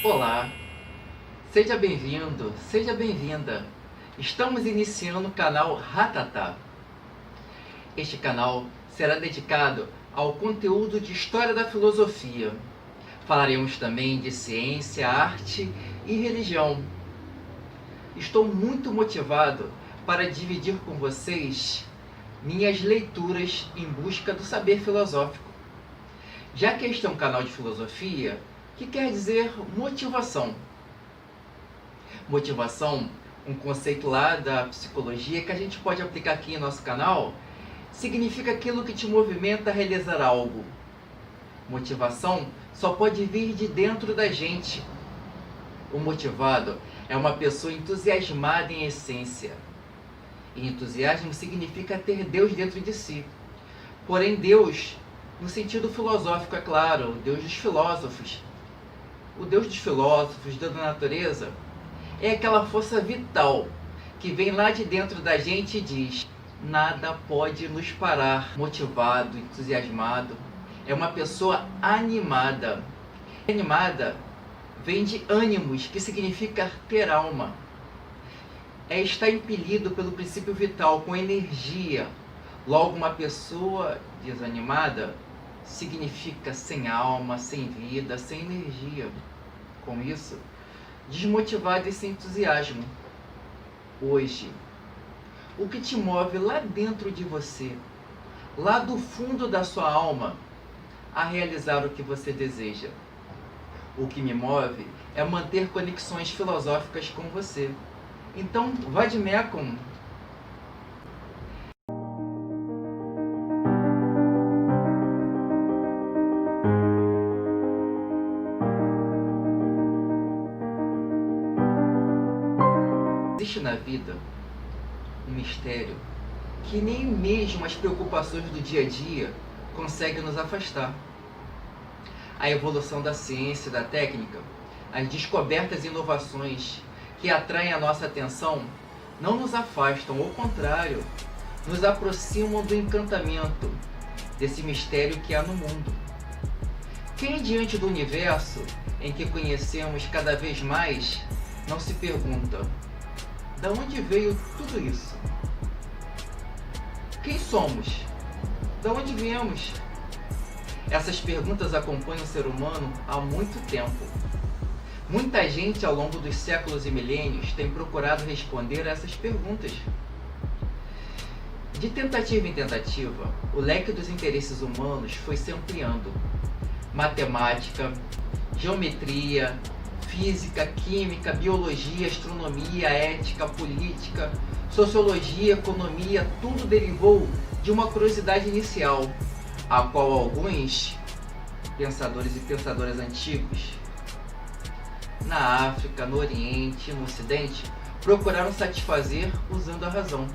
Olá, seja bem-vindo, seja bem-vinda. Estamos iniciando o canal Ratatá. Este canal será dedicado ao conteúdo de História da Filosofia. Falaremos também de ciência, arte e religião. Estou muito motivado para dividir com vocês minhas leituras em busca do saber filosófico. Já que este é um canal de filosofia, que quer dizer motivação. Motivação, um conceito lá da psicologia que a gente pode aplicar aqui em nosso canal, significa aquilo que te movimenta a realizar algo. Motivação só pode vir de dentro da gente. O motivado é uma pessoa entusiasmada em essência. E entusiasmo significa ter Deus dentro de si. Porém, Deus, no sentido filosófico, é claro, o Deus dos filósofos. O Deus dos filósofos, Deus da natureza, é aquela força vital que vem lá de dentro da gente e diz: nada pode nos parar. Motivado, entusiasmado, é uma pessoa animada. Animada vem de ânimos, que significa ter alma. É estar impelido pelo princípio vital, com energia. Logo, uma pessoa desanimada significa sem alma, sem vida, sem energia. Com isso, desmotivado e sem entusiasmo. Hoje, o que te move lá dentro de você, lá do fundo da sua alma, a realizar o que você deseja? O que me move é manter conexões filosóficas com você. Então, vá de Mecum. Existe na vida um mistério que nem mesmo as preocupações do dia a dia conseguem nos afastar. A evolução da ciência e da técnica, as descobertas e inovações que atraem a nossa atenção não nos afastam, ao contrário, nos aproximam do encantamento desse mistério que há no mundo. Quem, diante do universo em que conhecemos cada vez mais, não se pergunta: de onde veio tudo isso? Quem somos? De onde viemos? Essas perguntas acompanham o ser humano há muito tempo. Muita gente, ao longo dos séculos e milênios, tem procurado responder a essas perguntas. De tentativa em tentativa, o leque dos interesses humanos foi se ampliando. Matemática, geometria, física, química, biologia, astronomia, ética, política, sociologia, economia, tudo derivou de uma curiosidade inicial, a qual alguns pensadores e pensadoras antigos, na África, no Oriente e no Ocidente, procuraram satisfazer usando a razão.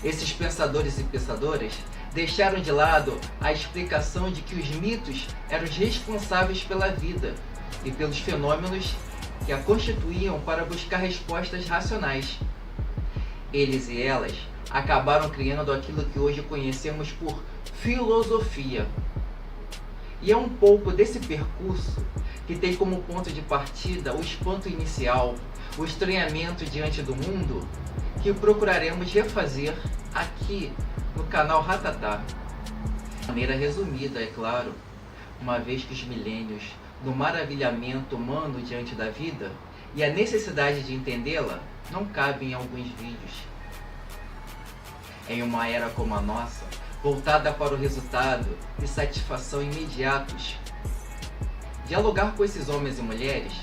Esses pensadores e pensadoras deixaram de lado a explicação de que os mitos eram os responsáveis pela vida e pelos fenômenos que a constituíam, para buscar respostas racionais. Eles e elas acabaram criando aquilo que hoje conhecemos por filosofia. E é um pouco desse percurso que tem como ponto de partida o espanto inicial, o estranhamento diante do mundo, que procuraremos refazer aqui no canal Ratatá. De maneira resumida, é claro, uma vez que os milênios do maravilhamento humano diante da vida e a necessidade de entendê-la não cabem em alguns vídeos. Em uma era como a nossa, voltada para o resultado e satisfação imediatos, dialogar com esses homens e mulheres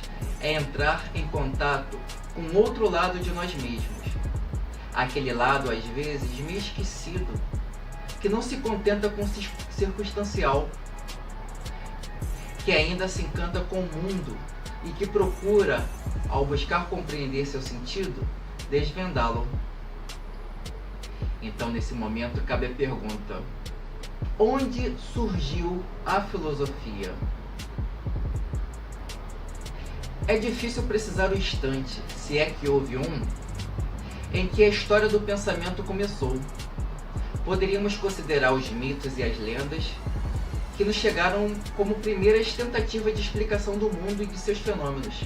é entrar em contato com outro lado de nós mesmos. Aquele lado, às vezes, meio esquecido, que não se contenta com o circunstancial, que ainda se encanta com o mundo e que procura, ao buscar compreender seu sentido, desvendá-lo. Então, nesse momento, cabe a pergunta: onde surgiu a filosofia? É difícil precisar o instante, se é que houve um, em que a história do pensamento começou. Poderíamos considerar os mitos e as lendas, que nos chegaram como primeiras tentativas de explicação do mundo e de seus fenômenos.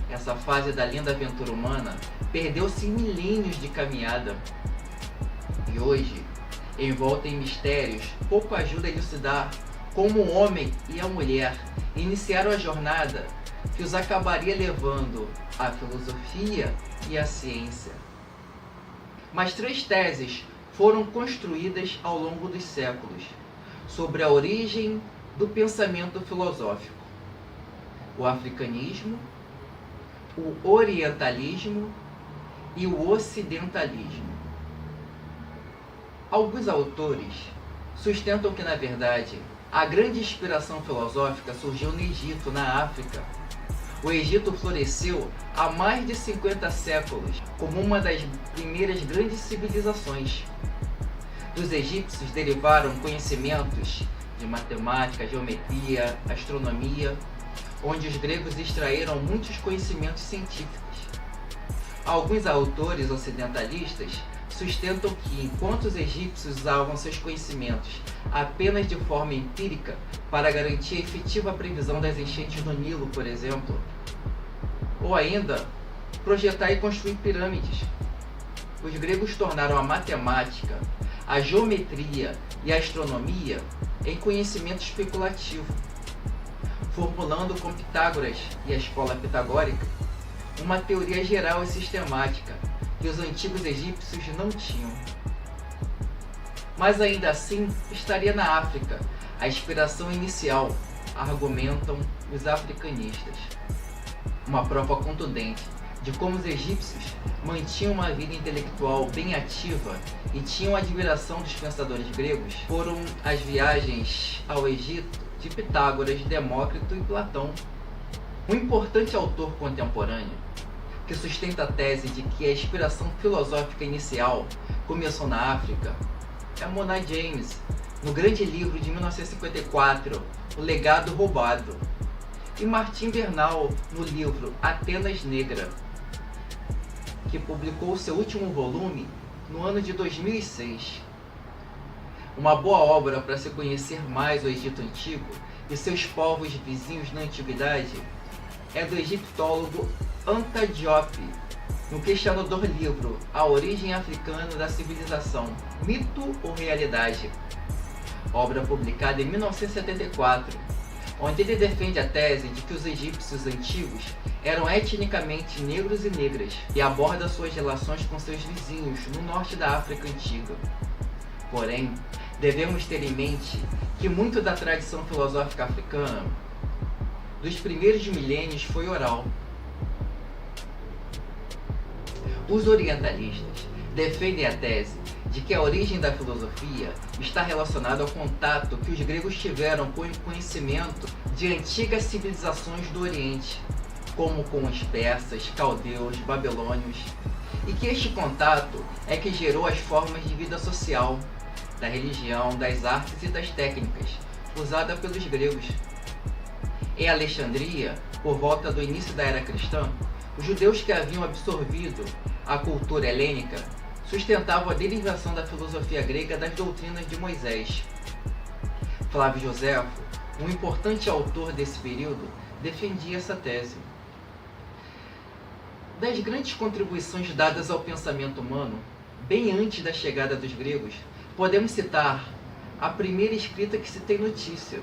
Essa fase da linda aventura humana perdeu-se em milênios de caminhada. E hoje, envolta em mistérios, pouco ajuda a elucidar como o homem e a mulher iniciaram a jornada que os acabaria levando à filosofia e à ciência. Mas 3 teses foram construídas ao longo dos séculos sobre a origem do pensamento filosófico: o africanismo, o orientalismo e o ocidentalismo. Alguns autores sustentam que, na verdade, a grande inspiração filosófica surgiu no Egito, na África. O Egito floresceu há mais de 50 séculos como uma das primeiras grandes civilizações. Dos egípcios derivaram conhecimentos de matemática, geometria, astronomia, onde os gregos extraíram muitos conhecimentos científicos. Alguns autores ocidentalistas sustentam que, enquanto os egípcios usavam seus conhecimentos apenas de forma empírica para garantir a efetiva previsão das enchentes no Nilo, por exemplo, ou ainda projetar e construir pirâmides, os gregos tornaram a matemática, a geometria e a astronomia em conhecimento especulativo, formulando com Pitágoras e a escola pitagórica uma teoria geral e sistemática que os antigos egípcios não tinham. Mas ainda assim estaria na África a inspiração inicial, argumentam os africanistas. Uma prova contundente de como os egípcios mantinham uma vida intelectual bem ativa e tinham a admiração dos pensadores gregos foram as viagens ao Egito de Pitágoras, Demócrito e Platão. Um importante autor contemporâneo que sustenta a tese de que a inspiração filosófica inicial começou na África é Mona James, no grande livro de 1954, O Legado Roubado, e Martim Bernal, no livro Atenas Negra, que publicou seu último volume no ano de 2006. Uma boa obra para se conhecer mais o Egito Antigo e seus povos vizinhos na Antiguidade é do egiptólogo Anta Diop, no questionador livro A Origem Africana da Civilização, Mito ou Realidade, obra publicada em 1974, onde ele defende a tese de que os egípcios antigos eram etnicamente negros e negras e aborda suas relações com seus vizinhos no norte da África Antiga. Porém, devemos ter em mente que muito da tradição filosófica africana dos primeiros milênios foi oral. Os orientalistas defendem a tese de que a origem da filosofia está relacionada ao contato que os gregos tiveram com o conhecimento de antigas civilizações do Oriente, como com os persas, caldeus, babilônios, e que este contato é que gerou as formas de vida social, da religião, das artes e das técnicas usadas pelos gregos. Em Alexandria, por volta do início da era cristã, os judeus que haviam absorvido a cultura helênica sustentavam a derivação da filosofia grega das doutrinas de Moisés. Flávio Joséfo, um importante autor desse período, defendia essa tese. Das grandes contribuições dadas ao pensamento humano, bem antes da chegada dos gregos, podemos citar a primeira escrita que se tem notícia,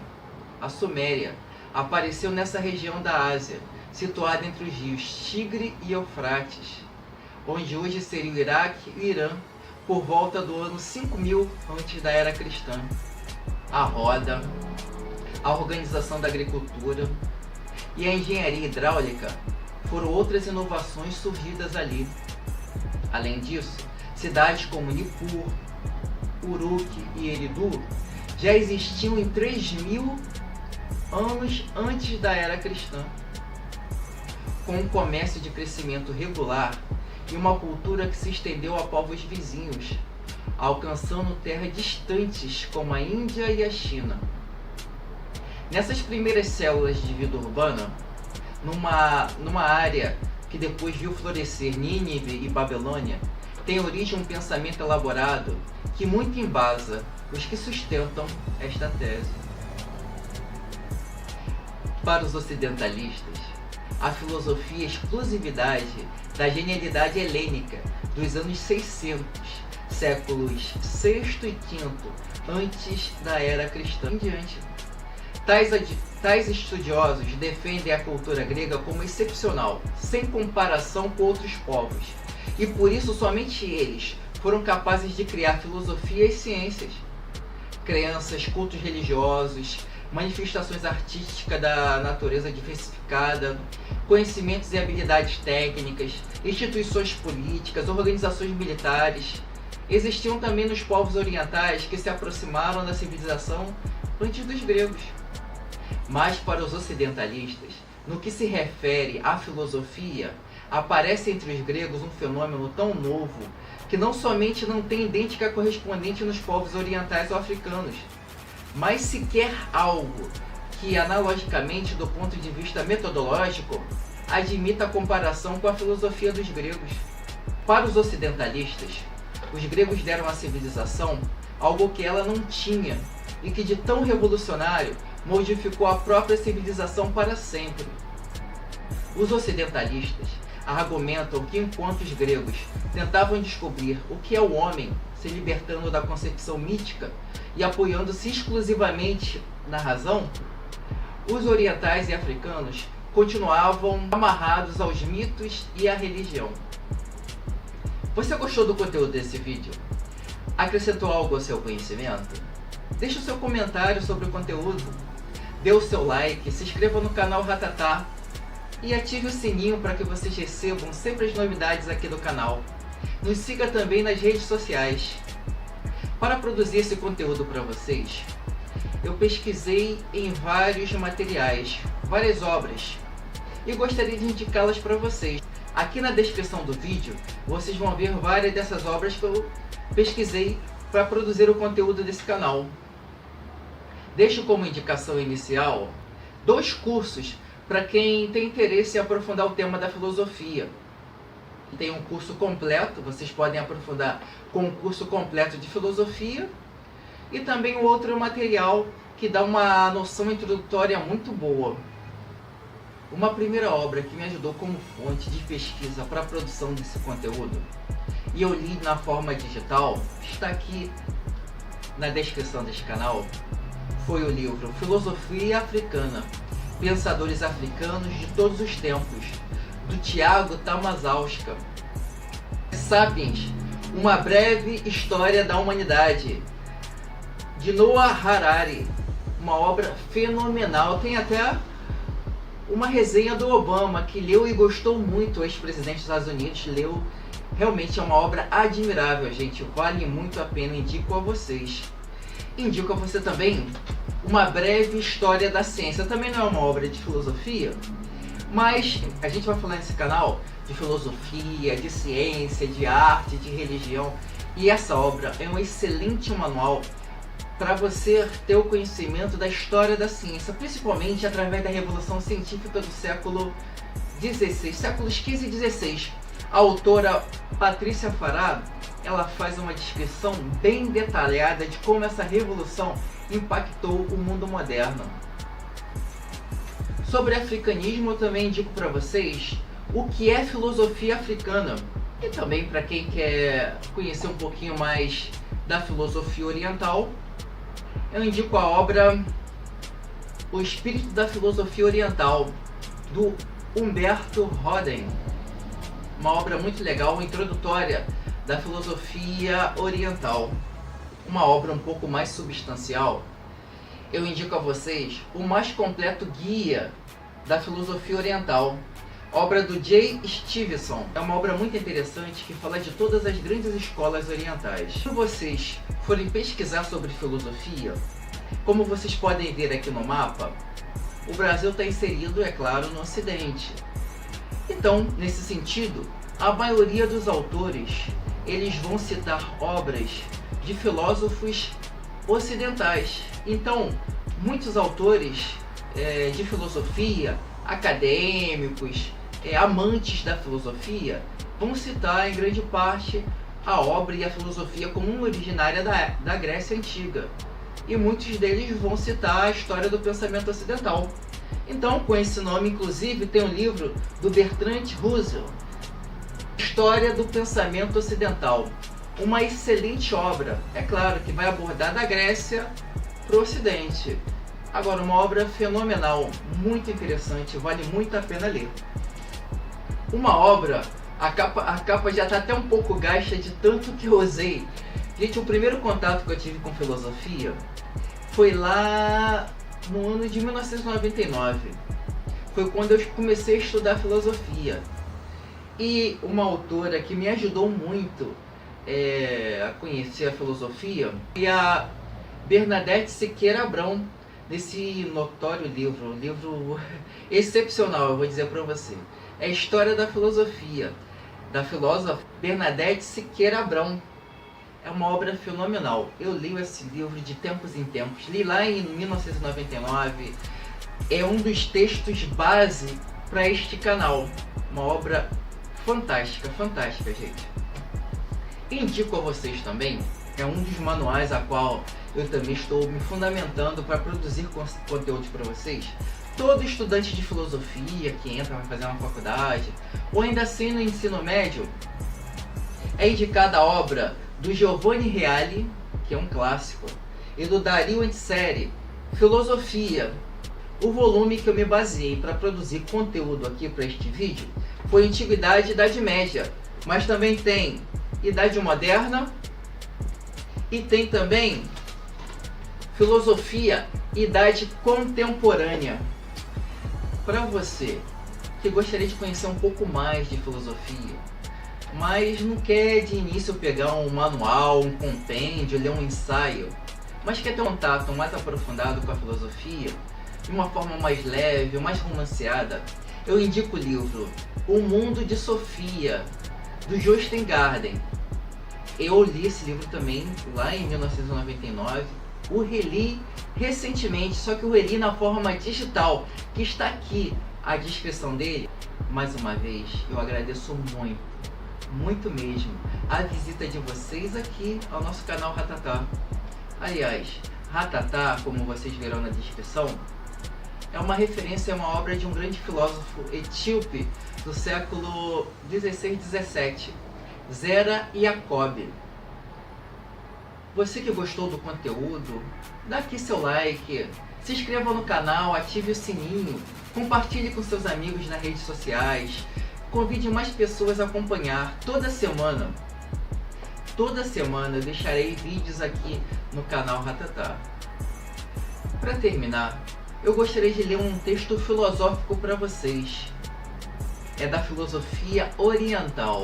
a Suméria. Apareceu nessa região da Ásia, situada entre os rios Tigre e Eufrates, onde hoje seria o Iraque e o Irã, por volta do ano 5000 antes da era cristã. A roda, a organização da agricultura e a engenharia hidráulica foram outras inovações surgidas ali. Além disso, cidades como Nippur, Uruk e Eridu já existiam em 3000 anos antes da era cristã, com um comércio de crescimento regular e uma cultura que se estendeu a povos vizinhos, alcançando terras distantes como a Índia e a China. Nessas primeiras células de vida urbana, numa área que depois viu florescer Nínive e Babilônia, tem origem um pensamento elaborado que muito embasa os que sustentam esta tese. Para os ocidentalistas, a filosofia é exclusividade da genialidade helênica dos anos 600, séculos VI e V, antes da era cristã em diante. Tais estudiosos defendem a cultura grega como excepcional, sem comparação com outros povos, e por isso somente eles foram capazes de criar filosofia e ciências, crenças, cultos religiosos, manifestações artísticas da natureza diversificada, conhecimentos e habilidades técnicas, instituições políticas, organizações militares. Existiam também nos povos orientais que se aproximaram da civilização antes dos gregos. Mas para os ocidentalistas, no que se refere à filosofia, aparece entre os gregos um fenômeno tão novo que não somente não tem idêntica correspondente nos povos orientais ou africanos, mas sequer algo que, analogicamente do ponto de vista metodológico, admita a comparação com a filosofia dos gregos. Para os ocidentalistas, os gregos deram à civilização algo que ela não tinha e que de tão revolucionário modificou a própria civilização para sempre. Os ocidentalistas argumentam que enquanto os gregos tentavam descobrir o que é o homem, se libertando da concepção mítica e apoiando-se exclusivamente na razão, os orientais e africanos continuavam amarrados aos mitos e à religião. Você gostou do conteúdo desse vídeo? Acrescentou algo ao seu conhecimento? Deixe o seu comentário sobre o conteúdo, dê o seu like, se inscreva no canal Ratatá e ative o sininho para que vocês recebam sempre as novidades aqui do canal. Nos siga também nas redes sociais. Para produzir esse conteúdo para vocês, eu pesquisei em vários materiais, várias obras, e gostaria de indicá-las para vocês. Aqui na descrição do vídeo, vocês vão ver várias dessas obras que eu pesquisei para produzir o conteúdo desse canal. Deixo como indicação inicial 2 cursos para quem tem interesse em aprofundar o tema da filosofia. Tem um curso completo, vocês podem aprofundar com um curso completo de filosofia, e também um outro material que dá uma noção introdutória muito boa. Uma primeira obra que me ajudou como fonte de pesquisa para a produção desse conteúdo, e eu li na forma digital, está aqui na descrição deste canal, foi o livro Filosofia Africana, Pensadores Africanos de Todos os Tempos, do Tiago Tamazauska. Sapiens, uma breve história da humanidade, de Noah Harari, uma obra fenomenal. Tem até uma resenha do Obama, que leu e gostou muito, o ex-presidente dos Estados Unidos leu. Realmente é uma obra admirável, gente, vale muito a pena, indico a vocês. Indico a você também Uma Breve História da Ciência. Também não é uma obra de filosofia, mas a gente vai falar nesse canal de filosofia, de ciência, de arte, de religião. E essa obra é um excelente manual para você ter o conhecimento da história da ciência, principalmente através da revolução científica do século XVI, séculos XV e XVI. A autora Patrícia Farah, ela faz uma descrição bem detalhada de como essa revolução impactou o mundo moderno. Sobre africanismo, eu também indico para vocês o que é filosofia africana. E também para quem quer conhecer um pouquinho mais da filosofia oriental, eu indico a obra O Espírito da Filosofia Oriental, do Humberto Roden. Uma obra muito legal, introdutória da filosofia oriental. Uma obra um pouco mais substancial, eu indico a vocês o mais completo guia da filosofia oriental, obra do J. Stevenson. É uma obra muito interessante que fala de todas as grandes escolas orientais. Se vocês forem pesquisar sobre filosofia, como vocês podem ver aqui no mapa, o Brasil está inserido, é claro, no Ocidente. Então, nesse sentido, a maioria dos autores, eles vão citar obras de filósofos ocidentais. Então, muitos autores de filosofia, acadêmicos, amantes da filosofia, vão citar em grande parte a obra e a filosofia como originária da Grécia Antiga. E muitos deles vão citar a história do pensamento ocidental. Então, com esse nome, inclusive, tem um livro do Bertrand Russell, História do Pensamento Ocidental. Uma excelente obra, é claro, que vai abordar da Grécia para o Ocidente. Agora, uma obra fenomenal, muito interessante, vale muito a pena ler. Uma obra, a capa já está até um pouco gasta de tanto que eu usei. Gente, o primeiro contato que eu tive com filosofia foi lá no ano de 1999. Foi quando eu comecei a estudar filosofia. E uma autora que me ajudou muito a conhecer a filosofia foi a Bernadette Sequeira Abrão, nesse notório livro, um livro excepcional, eu vou dizer para você. É a História da Filosofia, da filósofa Bernadette Sequeira Abrão. É uma obra fenomenal. Eu li esse livro de tempos em tempos. Li lá em 1999. É um dos textos base para este canal. Uma obra fantástica, fantástica, gente. Indico a vocês também. É um dos manuais a qual eu também estou me fundamentando para produzir conteúdo para vocês. Todo estudante de filosofia que entra para fazer uma faculdade, ou ainda assim no ensino médio, é indicada a obra do Giovanni Reale, que é um clássico, e do Dario Antiseri, Filosofia. O volume que eu me baseei para produzir conteúdo aqui para este vídeo foi Antiguidade e Idade Média, mas também tem Idade Moderna e tem também Filosofia e Idade Contemporânea. Para você que gostaria de conhecer um pouco mais de filosofia, mas não quer de início pegar um manual, um compêndio, ler um ensaio, mas quer ter um contato mais aprofundado com a filosofia, de uma forma mais leve, mais romanceada, eu indico o livro O Mundo de Sofia, do Jostein Gaarder. Eu li esse livro também lá em 1999, o reli recentemente, só que o reli na forma digital, que está aqui a descrição dele. Mais uma vez, eu agradeço muito mesmo, a visita de vocês aqui ao nosso canal Ratatá. Aliás, Ratatá, como vocês verão na descrição, é uma referência a uma obra de um grande filósofo etíope do século 16 e 17, Zera Yacob. Você que gostou do conteúdo, dá aqui seu like, se inscreva no canal, ative o sininho, compartilhe com seus amigos nas redes sociais, convide mais pessoas a acompanhar. Toda semana eu deixarei vídeos aqui no canal Ratatá. Para terminar, eu gostaria de ler um texto filosófico para vocês. É da filosofia oriental.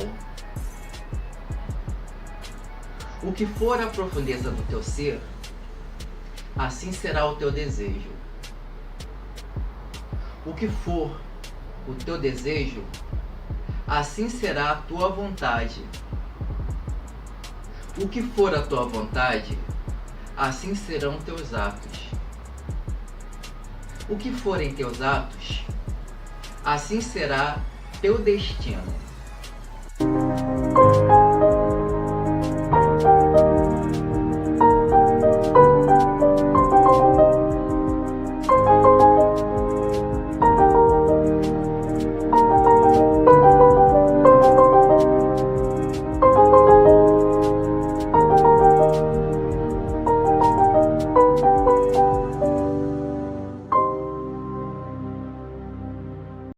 O que for a profundeza do teu ser, assim será o teu desejo. O que for o teu desejo, assim será a tua vontade. O que for a tua vontade, assim serão teus atos. O que forem teus atos, assim será teu destino.